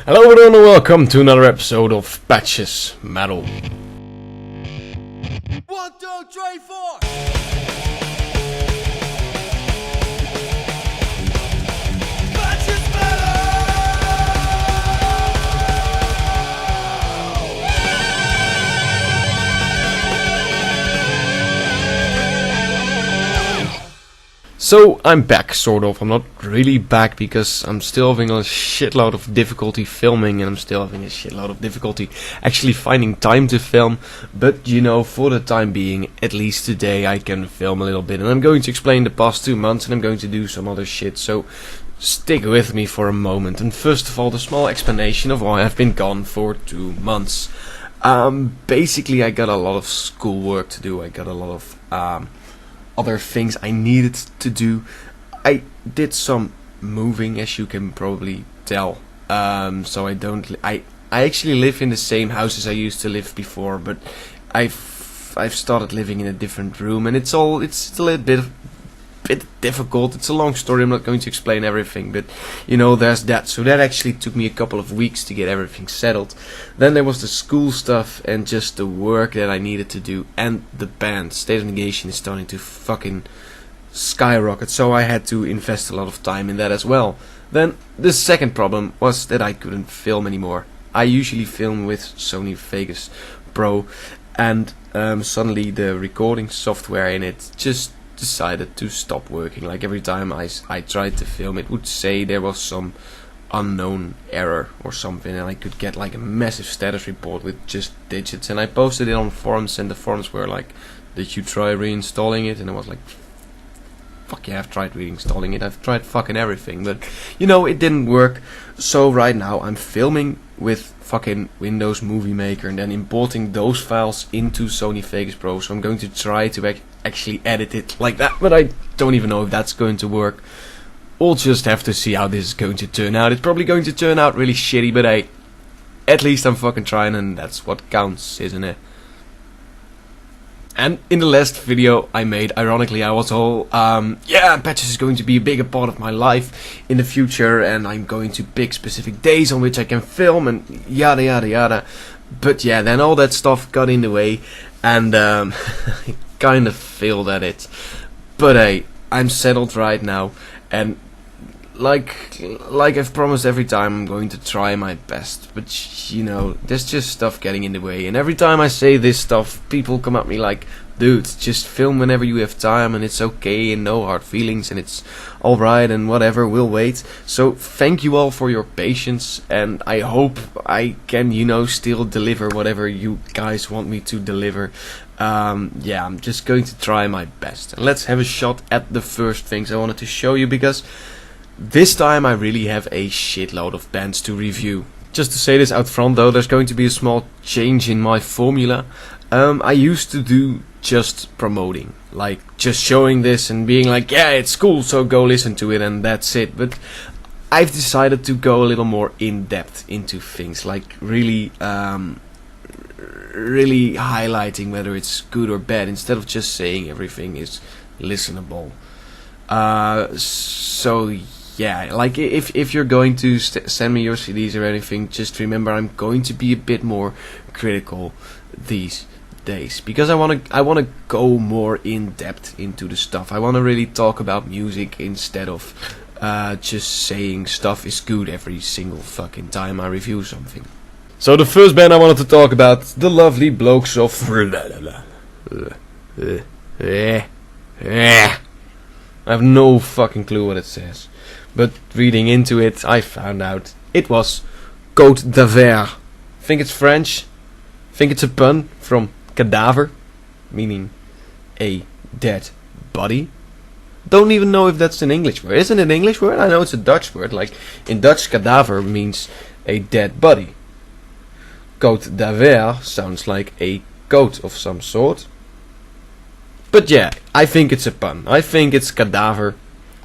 Hello everyone and welcome to another episode of Patches Metal. 1, 2, 3, 4. Patches Metal! So I'm back, sort of. I'm not really back because I'm still having a shitload of difficulty filming and I'm still having a shitload of difficulty actually finding time to film. But you know, for the time being, at least today I can film a little bit. And I'm going to explain the past 2 months and I'm going to do some other shit. So stick with me for a moment. And first of all, the small explanation of why I've been gone for 2 months. Basically I got a lot of schoolwork to do. I got a lot of other things I needed to do. I did some moving, as you can probably tell. So I actually live in the same house as I used to live before, but I've started living in a different room, and it's a little bit difficult. It's a long story. I'm not going to explain everything, but you know, there's that. So that actually took me a couple of weeks to get everything settled. Then there was the school stuff and just the work that I needed to do, and the band. State of Negation is starting to fucking skyrocket, so I had to invest a lot of time in that as well. Then the second problem was that I couldn't film anymore. I usually film with Sony Vegas Pro, and suddenly the recording software in it just decided to stop working. Like every time I tried to film, it would say there was some unknown error or something, and I could get like a massive status report with just digits, and I posted it on forums, and the forums were like, did you try reinstalling it? And I was like, fuck yeah, I've tried reinstalling it, I've tried fucking everything, but you know, it didn't work. So right now I'm filming with fucking Windows Movie Maker and then importing those files into Sony Vegas Pro. So I'm going to try to actually edit it like that, but I don't even know if that's going to work. We'll just have to see how this is going to turn out. It's probably going to turn out really shitty, but hey, at least I'm fucking trying, and that's what counts, isn't it? And in the last video I made, ironically, I was all, Patches is going to be a bigger part of my life in the future, and I'm going to pick specific days on which I can film, and yada yada yada. But yeah, then all that stuff got in the way, and I kind of failed at it. But hey, I'm settled right now, and like I've promised every time, I'm going to try my best. But you know, there's just stuff getting in the way, and every time I say this stuff, people come at me like, dude, just film whenever you have time, and it's okay, and no hard feelings, and it's alright, and whatever, we'll wait. So thank you all for your patience, and I hope I can, you know, still deliver whatever you guys want me to deliver. Yeah, I'm just going to try my best. And let's have a shot at the first things I wanted to show you, because this time I really have a shitload of bands to review. Just to say this out front though, there's going to be a small change in my formula. I used to do just promoting, like just showing this and being like, yeah, it's cool, so go listen to it, and that's it. But I've decided to go a little more in depth into things, like really highlighting whether it's good or bad, instead of just saying everything is listenable. So yeah, like if you're going to send me your CDs or anything, just remember I'm going to be a bit more critical these days, because I wanna go more in depth into the stuff. I wanna really talk about music instead of just saying stuff is good every single fucking time I review something. So the first band I wanted to talk about, the lovely blokes of I have no fucking clue what it says, but reading into it, I found out it was CôTE D'AVER. Think it's French. Think it's a pun from cadaver, meaning a dead body. Don't even know if that's an English word. Is it an English word? I know it's a Dutch word. Like in Dutch, cadaver means a dead body. CôTE D'AVER sounds like a coat of some sort. But yeah, I think it's a pun. I think it's cadaver,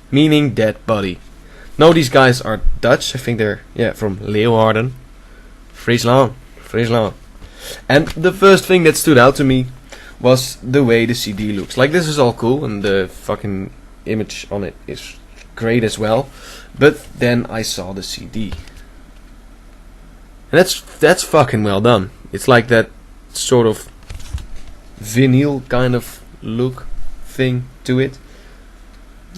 meaning dead body. No, these guys are Dutch. I think they're from Leeuwarden, Friesland. And the first thing that stood out to me was the way the CD looks. Like, this is all cool, and the fucking image on it is great as well. But then I saw the CD. And that's fucking well done. It's like that sort of vinyl kind of look thing to it.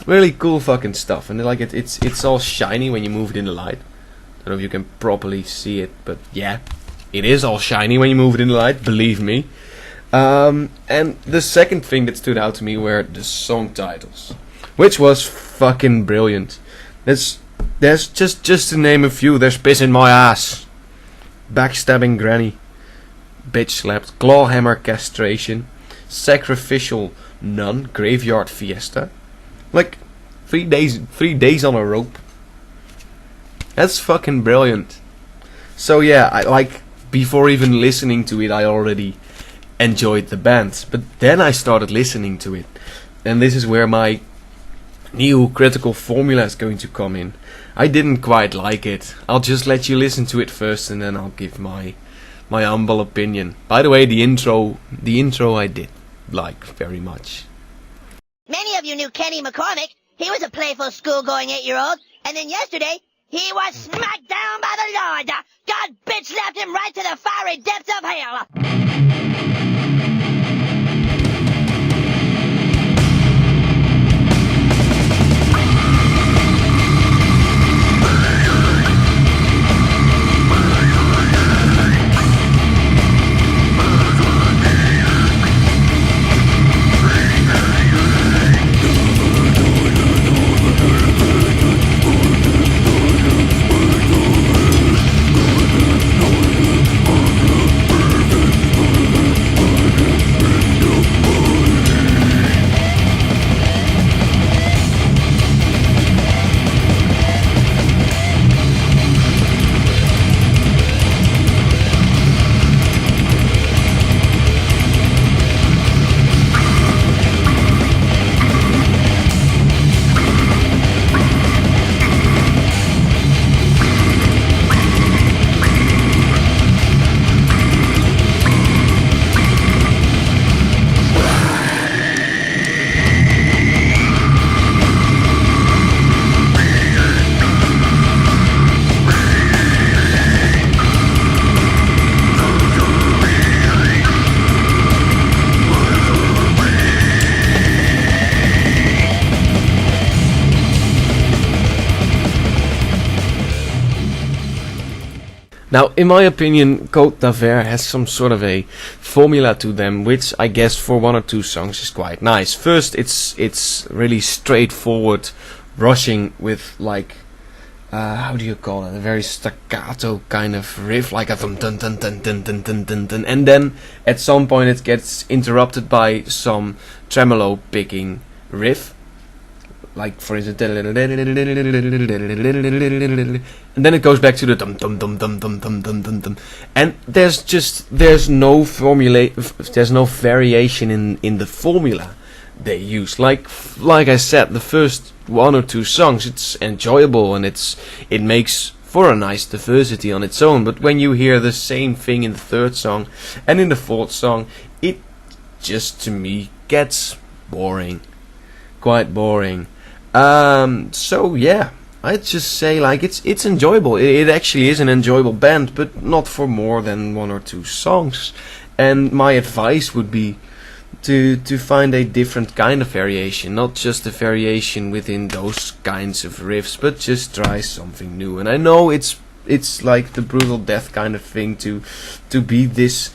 Really cool fucking stuff. And like it's all shiny when you move it in the light. I don't know if you can properly see it, but yeah, it is all shiny when you move it in the light, believe me. And the second thing that stood out to me were the song titles, which was fucking brilliant. There's just to name a few. There's Piss in My Ass, Backstabbing Granny, Bitch Slapped, Clawhammer Castration, Sacrificial Nun, Graveyard Fiesta. Like 3 days on a rope. That's fucking brilliant. So yeah, I like, before even listening to it, I already enjoyed the band. But then I started listening to it, and this is where my new critical formula is going to come in. I didn't quite like it. I'll just let you listen to it first, and then I'll give my humble opinion. By the way, the intro I did like very much. Many of you knew Kenny McCormick. He was a playful school-going 8-year-old, and then yesterday, he was smacked down by the Lord. God bitch slapped him right to the fiery depths of hell. Now, in my opinion, CôTE D'AVER has some sort of a formula to them, which I guess for 1 or 2 songs is quite nice. First, it's really straightforward, rushing with like, how do you call it? A very staccato kind of riff, like a dun dun dun dun dun dun dun dun dun, and then at some point it gets interrupted by some tremolo picking riff. Like, for instance, and then it goes back to the dum dum dum dum dum dum dum dum dum, and there's no variation in the formula they use. Like I said, the first 1 or 2 songs, it's enjoyable and it makes for a nice diversity on its own. But when you hear the same thing in the 3rd song and in the 4th song, it just, to me, gets boring, quite boring. So yeah, I'd just say like it's enjoyable. It actually is an enjoyable band, but not for more than 1 or 2 songs. And my advice would be to find a different kind of variation, not just a variation within those kinds of riffs, but just try something new. And I know it's like the brutal death kind of thing to be this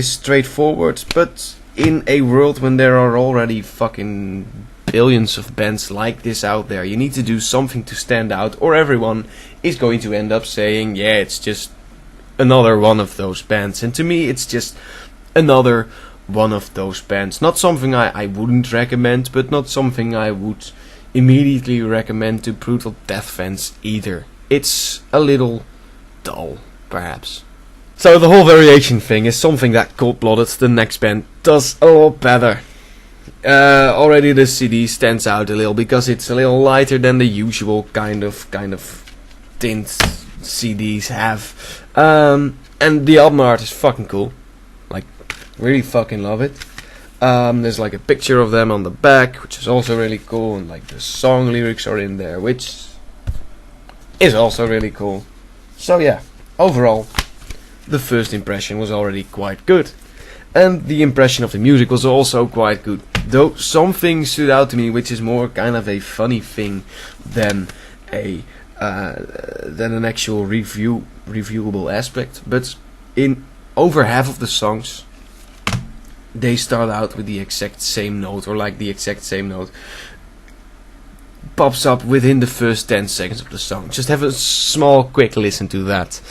straightforward, but in a world when there are already fucking billions of bands like this out there, you need to do something to stand out, or everyone is going to end up saying, yeah, it's just another one of those bands. And to me, it's just another one of those bands. Not something I wouldn't recommend, but not something I would immediately recommend to brutal death fans either. It's a little dull, perhaps. So the whole variation thing is something that COLDBLOODED, the next band, does a lot better. Already the CD stands out a little because it's a little lighter than the usual kind of tint CDs have. And the album art is fucking cool. Like, really fucking love it. There's like a picture of them on the back, which is also really cool, and like the song lyrics are in there, which is also really cool. So yeah, overall, the first impression was already quite good. And the impression of the music was also quite good. Though something stood out to me, which is more kind of a funny thing than an actual reviewable aspect. But in over half of the songs, they start out with the exact same note, or like the exact same note pops up within the first 10 seconds of the song. Just have a small quick listen to that.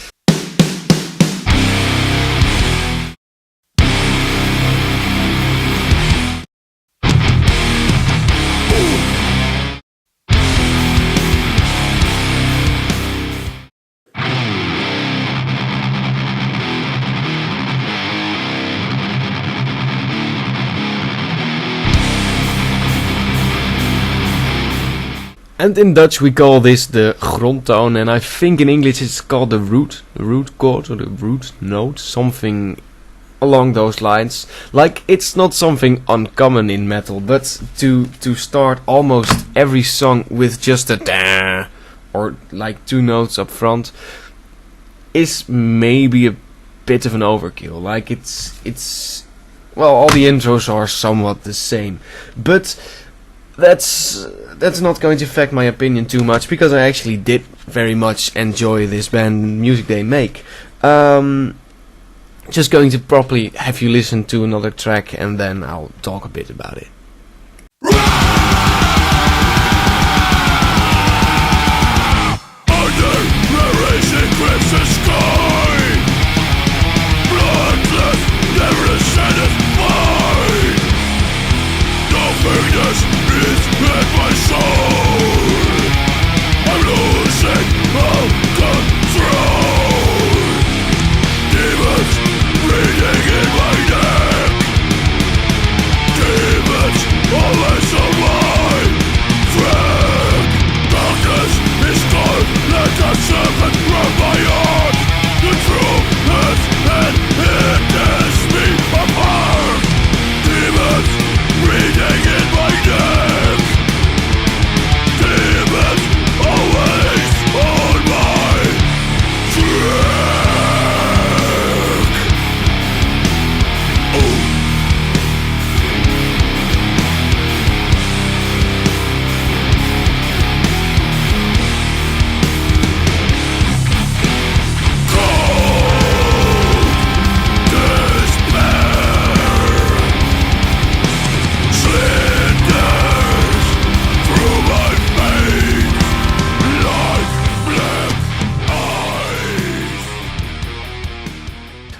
And in Dutch we call this the grondtoon, and I think in English it's called the root chord or the root note, something along those lines. Like, it's not something uncommon in metal, but to start almost every song with just a da or like 2 notes up front is maybe a bit of an overkill. Like, it's well, all the intros are somewhat the same, but that's not going to affect my opinion too much, because I actually did very much enjoy this band music they make. Just going to properly have you listen to another track, and then I'll talk a bit about it.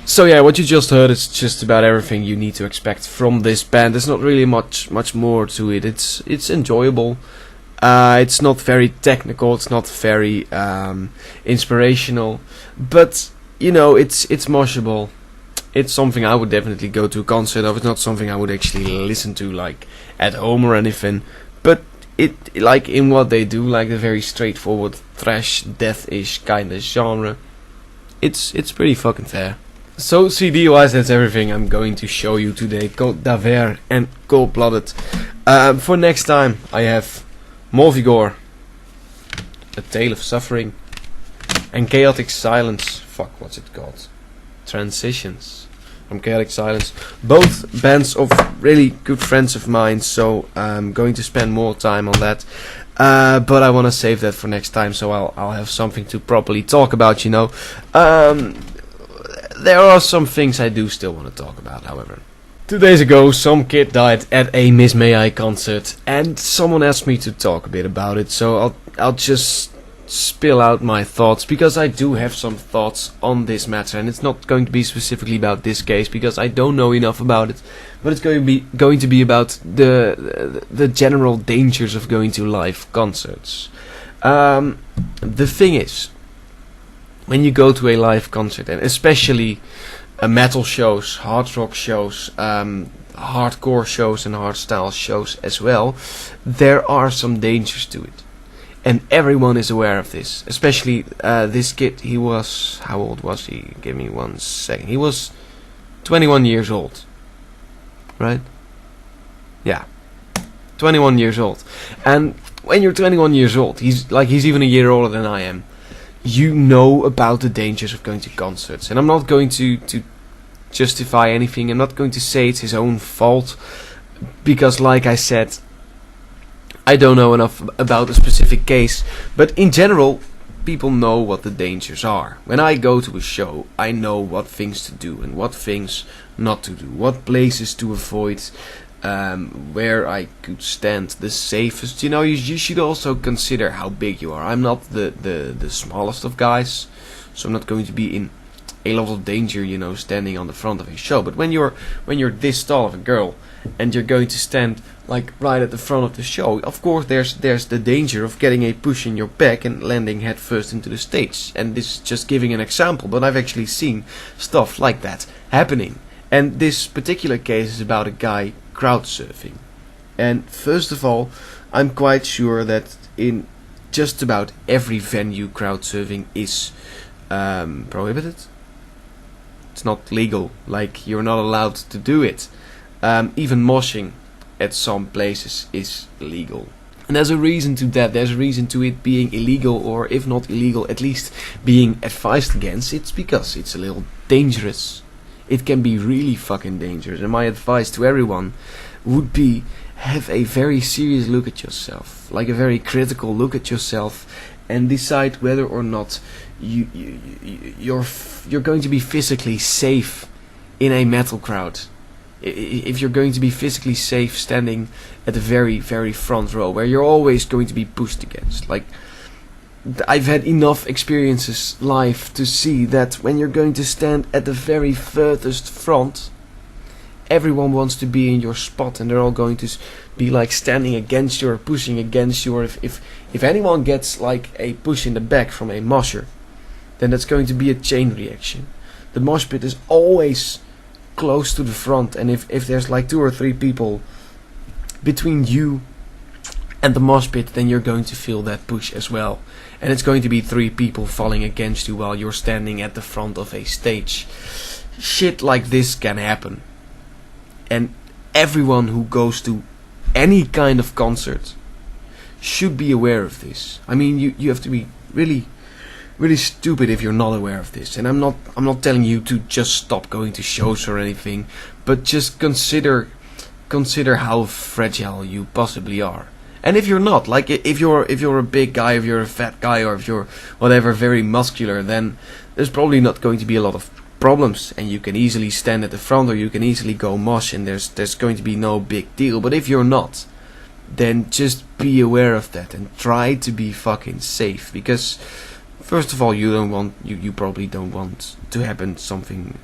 So yeah, what you just heard is just about everything you need to expect from this band. There's not really much more to it. It's enjoyable. It's not very technical. It's not very inspirational. But you know, it's moshable. It's something I would definitely go to a concert of. It's not something I would actually listen to like at home or anything. But it, like in what they do, like the very straightforward thrash death-ish kind of genre, it's pretty fucking fair. So CD wise, that's everything I'm going to show you today. COTE D'AVER and Cold-Blooded. For next time I have Morvigor, A Tale of Suffering, and Chaotic Silence. Fuck, what's it called? Transitions from Chaotic Silence. Both bands of really good friends of mine, so I'm going to spend more time on that. But I want to save that for next time, so I'll have something to properly talk about, you know. There are some things I do still want to talk about, however. 2 days ago, some kid died at a Miss May I concert, and someone asked me to talk a bit about it, so I'll just spill out my thoughts, because I do have some thoughts on this matter, and it's not going to be specifically about this case, because I don't know enough about it, but it's going to be about the general dangers of going to live concerts. The thing is, when you go to a live concert, and especially metal shows, hard rock shows, hardcore shows and hardstyle shows as well, there are some dangers to it. And everyone is aware of this. Especially this kid, he was... How old was he? Give me 1 second. He was 21 years old. Right? Yeah. 21 years old. And when you're 21 years old, he's even a year older than I am. you know about the dangers of going to concerts. And I'm not going to justify anything. I'm not going to say it's his own fault, because like I said, I don't know enough about a specific case. But in general, people know what the dangers are. When I go to a show, I know what things to do and what things not to do, what places to avoid, where I could stand the safest. You know, you should also consider how big you are. I'm not the smallest of guys, so I'm not going to be in a lot of danger, you know, standing on the front of a show. But when you're this tall of a girl and you're going to stand like right at the front of the show, of course there's the danger of getting a push in your back and landing head first into the stage. And this is just giving an example, but I've actually seen stuff like that happening. And this particular case is about a guy crowd surfing. And first of all, I'm quite sure that in just about every venue, crowd surfing is prohibited. It's not legal, like you're not allowed to do it. Even moshing at some places is illegal. And there's a reason to that. There's a reason to it being illegal, or if not illegal, at least being advised against. It's because it's a little dangerous. It can be really fucking dangerous. And my advice to everyone would be, have a very serious look at yourself, like a very critical look at yourself, and decide whether or not you're going to be physically safe in a metal crowd. If you're going to be physically safe standing at the very, very front row, where you're always going to be pushed against. Like, I've had enough experiences live to see that when you're going to stand at the very furthest front, everyone wants to be in your spot, and they're all going to be like standing against you or pushing against you. Or if anyone gets like a push in the back from a mosher, then that's going to be a chain reaction. The mosh pit is always close to the front, and if there's like 2 or 3 people between you and the mosh pit, then you're going to feel that push as well. And it's going to be 3 people falling against you while you're standing at the front of a stage. Shit like this can happen. And everyone who goes to any kind of concert should be aware of this. I mean, you have to be really stupid if you're not aware of this. And I'm not telling you to just stop going to shows or anything, but just consider how fragile you possibly are. And if you're not, like if you're a big guy, if you're a fat guy, or if you're whatever, very muscular, then there's probably not going to be a lot of problems, and you can easily stand at the front, or you can easily go mosh, and there's going to be no big deal. But if you're not, then just be aware of that and try to be fucking safe, because first of all, you probably don't want to happen something.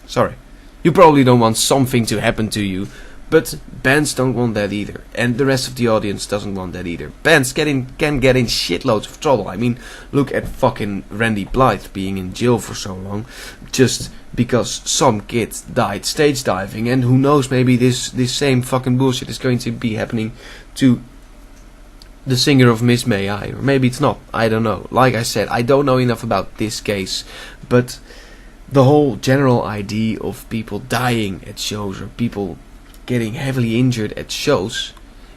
Sorry, you probably don't want something to happen to you. But bands don't want that either, and the rest of the audience doesn't want that either. Bands can get in shitloads of trouble. I mean, look at fucking Randy Blythe being in jail for so long, just because some kid died stage diving, and who knows, maybe this same fucking bullshit is going to be happening to the singer of Miss May I, or maybe it's not. I don't know. Like I said, I don't know enough about this case, but the whole general idea of people dying at shows, or people getting heavily injured at shows,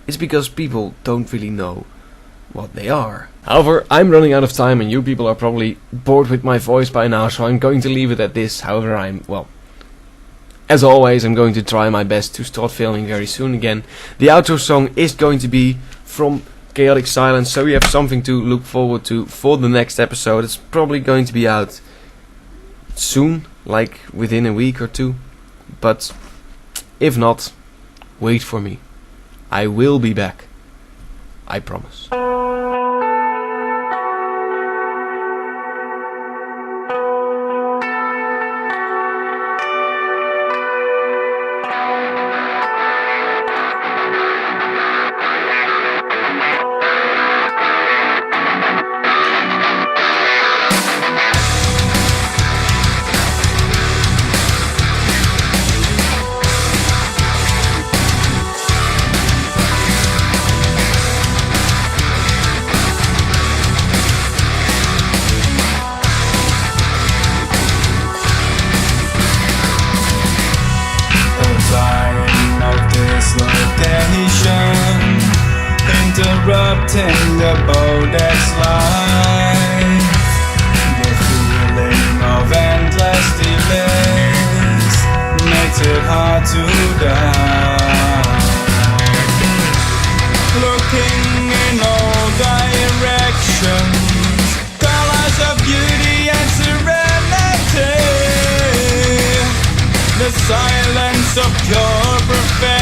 is because people don't really know what they are. However, I'm running out of time, and you people are probably bored with my voice by now, so I'm going to leave it at this. However, as always, I'm going to try my best to start filming very soon again. The outro song is going to be from Chaotic Silence, so we have something to look forward to for the next episode. It's probably going to be out soon, like within a week or 2, but if not, wait for me. I will be back. I promise. Interrupting the bow that's life. silence of pure perfection.